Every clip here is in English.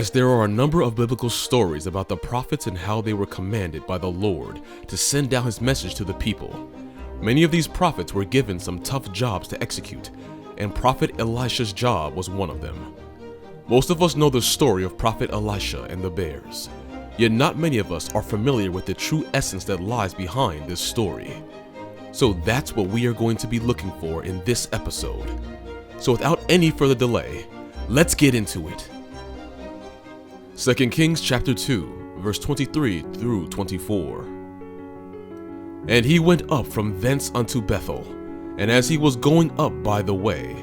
as there are a number of biblical stories about the prophets and how they were commanded by the Lord to send down his message to the people. Many of these prophets were given some tough jobs to execute, and Prophet Elisha's job was one of them. Most of us know the story of Prophet Elisha and the bears, yet not many of us are familiar with the true essence that lies behind this story. So that's what we are going to be looking for in this episode. So without any further delay, let's get into it. 2 Kings chapter 2, verse 23 through 24. And he went up from thence unto Bethel, and as he was going up by the way,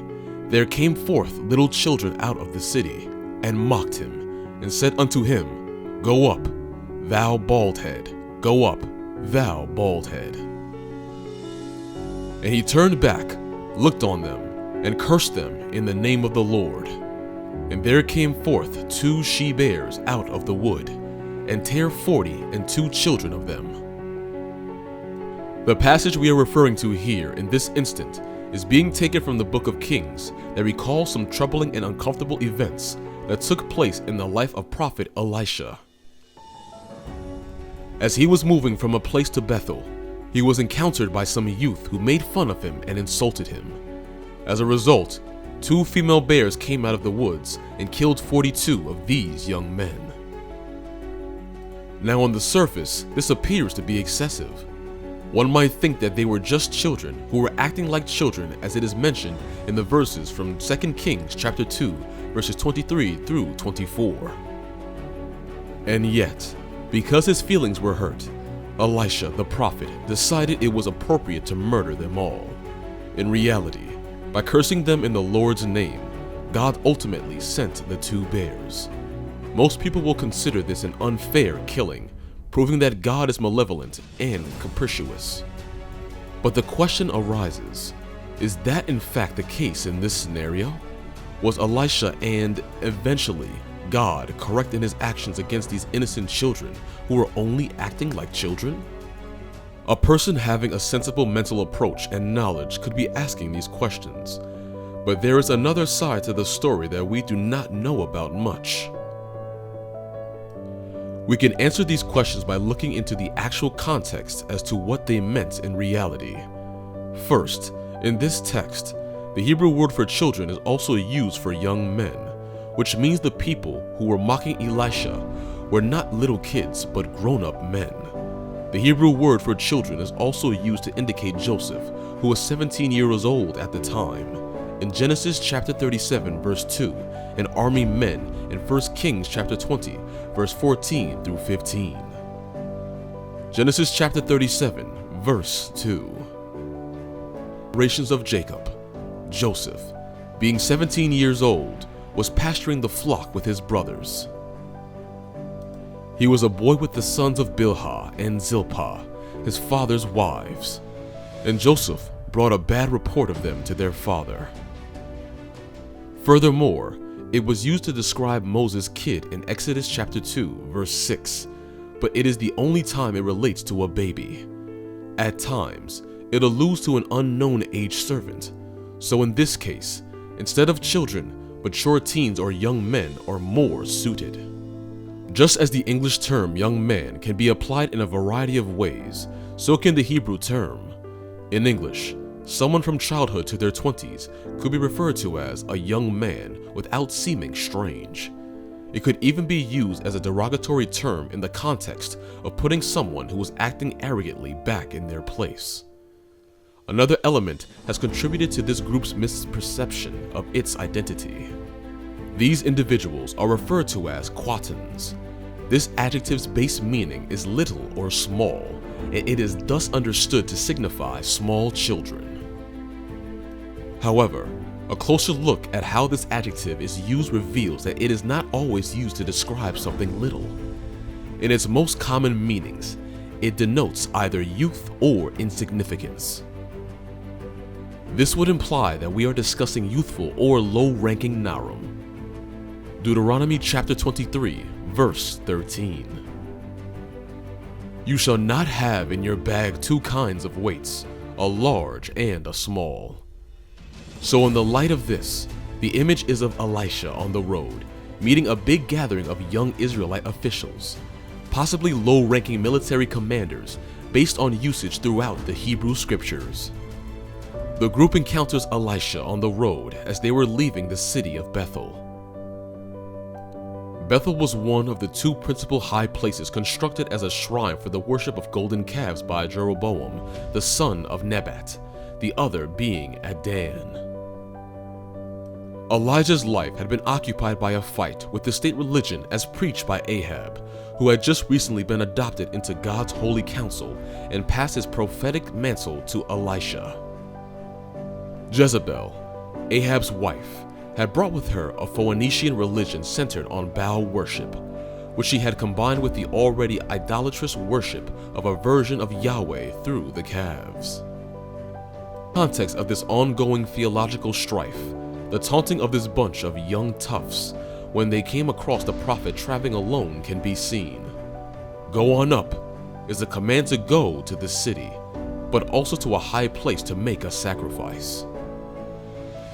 there came forth little children out of the city, and mocked him, and said unto him, Go up, thou bald head, go up, thou bald head. And he turned back, looked on them, and cursed them in the name of the Lord. And there came forth 2 she-bears out of the wood, and tare 42 children of them. The passage we are referring to here in this instant is being taken from the book of Kings that recalls some troubling and uncomfortable events that took place in the life of Prophet Elisha. As he was moving from a place to Bethel, he was encountered by some youth who made fun of him and insulted him. As a result, 2 female bears came out of the woods and killed 42 of these young men. Now on the surface, this appears to be excessive. One might think that they were just children who were acting like children, as it is mentioned in the verses from 2 Kings chapter 2, verses 23 through 24. And yet, because his feelings were hurt, Elisha the prophet decided it was appropriate to murder them all. In reality, by cursing them in the Lord's name, God ultimately sent the 2 bears. Most people will consider this an unfair killing, proving that God is malevolent and capricious. But the question arises, is that in fact the case in this scenario? Was Elisha and, eventually, God correct in his actions against these innocent children who were only acting like children? A person having a sensible mental approach and knowledge could be asking these questions, but there is another side to the story that we do not know about much. We can answer these questions by looking into the actual context as to what they meant in reality. First, in this text, the Hebrew word for children is also used for young men, which means the people who were mocking Elisha were not little kids but grown-up men. The Hebrew word for children is also used to indicate Joseph, who was 17 years old at the time, in Genesis chapter 37 verse 2, and army men in 1 Kings chapter 20 verse 14 through 15. Genesis chapter 37 verse 2. Generations of Jacob. Joseph, being 17 years old, was pasturing the flock with his brothers. He was a boy with the sons of Bilhah and Zilpah, his father's wives, and Joseph brought a bad report of them to their father. Furthermore, it was used to describe Moses' kid in Exodus chapter 2, verse 6, but it is the only time it relates to a baby. At times, it alludes to an unknown age servant, so in this case, instead of children, mature teens or young men are more suited. Just as the English term young man can be applied in a variety of ways, so can the Hebrew term. In English, someone from childhood to their 20s could be referred to as a young man without seeming strange. It could even be used as a derogatory term in the context of putting someone who was acting arrogantly back in their place. Another element has contributed to this group's misperception of its identity. These individuals are referred to as quatans. This adjective's base meaning is little or small, and it is thus understood to signify small children. However, a closer look at how this adjective is used reveals that it is not always used to describe something little. In its most common meanings, it denotes either youth or insignificance. This would imply that we are discussing youthful or low-ranking Narum. Deuteronomy chapter 23, verse 13. You shall not have in your bag 2 kinds of weights, a large and a small. So in the light of this, the image is of Elisha on the road, meeting a big gathering of young Israelite officials, possibly low-ranking military commanders based on usage throughout the Hebrew scriptures. The group encounters Elisha on the road as they were leaving the city of Bethel. Bethel was one of the two principal high places constructed as a shrine for the worship of golden calves by Jeroboam, the son of Nebat, the other being at Dan. Elijah's life had been occupied by a fight with the state religion as preached by Ahab, who had just recently been adopted into God's holy council and passed his prophetic mantle to Elisha. Jezebel, Ahab's wife, had brought with her a Phoenician religion centered on Baal worship, which she had combined with the already idolatrous worship of a version of Yahweh through the calves. Context of this ongoing theological strife, the taunting of this bunch of young toughs when they came across the prophet traveling alone can be seen. Go on up is a command to go to the city, but also to a high place to make a sacrifice.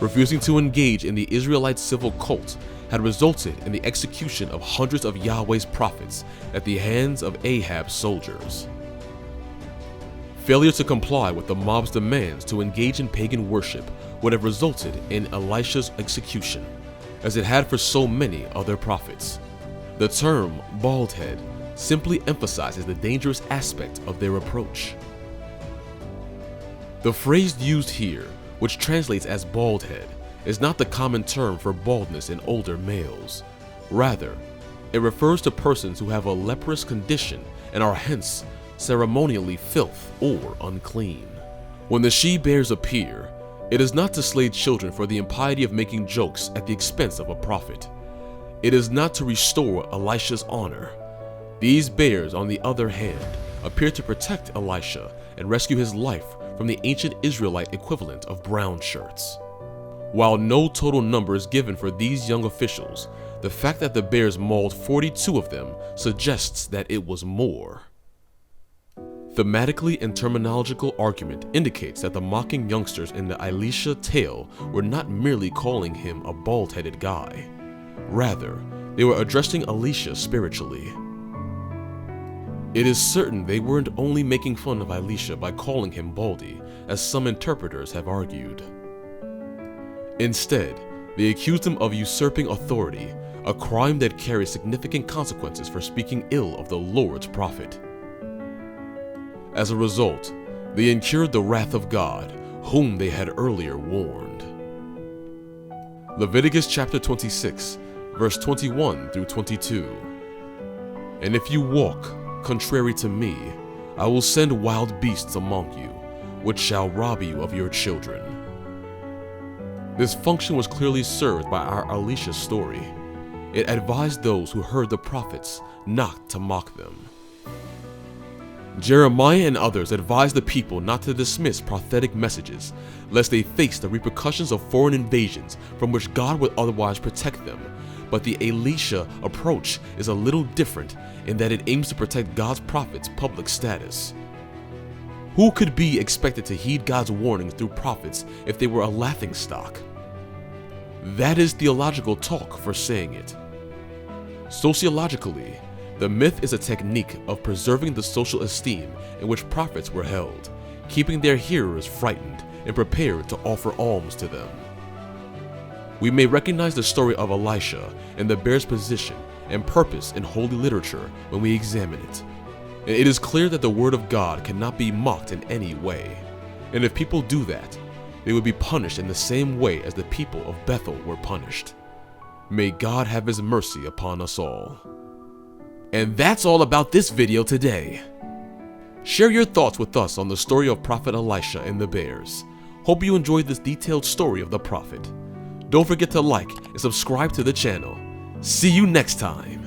Refusing to engage in the Israelite civil cult had resulted in the execution of hundreds of Yahweh's prophets at the hands of Ahab's soldiers. Failure to comply with the mob's demands to engage in pagan worship would have resulted in Elisha's execution, as it had for so many other prophets. The term bald head simply emphasizes the dangerous aspect of their approach. The phrase used here, which translates as bald head, is not the common term for baldness in older males. Rather, it refers to persons who have a leprous condition and are hence ceremonially filth or unclean. When the she-bears appear, it is not to slay children for the impiety of making jokes at the expense of a prophet. It is not to restore Elisha's honor. These bears, on the other hand, appear to protect Elisha and rescue his life from the ancient Israelite equivalent of brown shirts. While no total number is given for these young officials, the fact that the bears mauled 42 of them suggests that it was more. Thematically and terminological argument indicates that the mocking youngsters in the Elisha tale were not merely calling him a bald-headed guy. Rather, they were addressing Elisha spiritually. It is certain they weren't only making fun of Elisha by calling him baldy, as some interpreters have argued. Instead, they accused him of usurping authority, a crime that carries significant consequences for speaking ill of the Lord's prophet. As a result, they incurred the wrath of God, whom they had earlier warned. Leviticus chapter 26, verse 21 through 22. And if you walk contrary to me, I will send wild beasts among you, which shall rob you of your children. This function was clearly served by our Elisha story. It advised those who heard the prophets not to mock them. Jeremiah and others advised the people not to dismiss prophetic messages, lest they face the repercussions of foreign invasions from which God would otherwise protect them. But the Elisha approach is a little different in that it aims to protect God's prophet's public status. Who could be expected to heed God's warnings through prophets if they were a laughingstock? That is theological talk for saying it. Sociologically, the myth is a technique of preserving the social esteem in which prophets were held, keeping their hearers frightened and prepared to offer alms to them. We may recognize the story of Elisha and the bear's position and purpose in holy literature when we examine it. And it is clear that the word of God cannot be mocked in any way. And if people do that, they would be punished in the same way as the people of Bethel were punished. May God have his mercy upon us all. And that's all about this video today. Share your thoughts with us on the story of Prophet Elisha and the bears. Hope you enjoyed this detailed story of the prophet. Don't forget to like and subscribe to the channel. See you next time.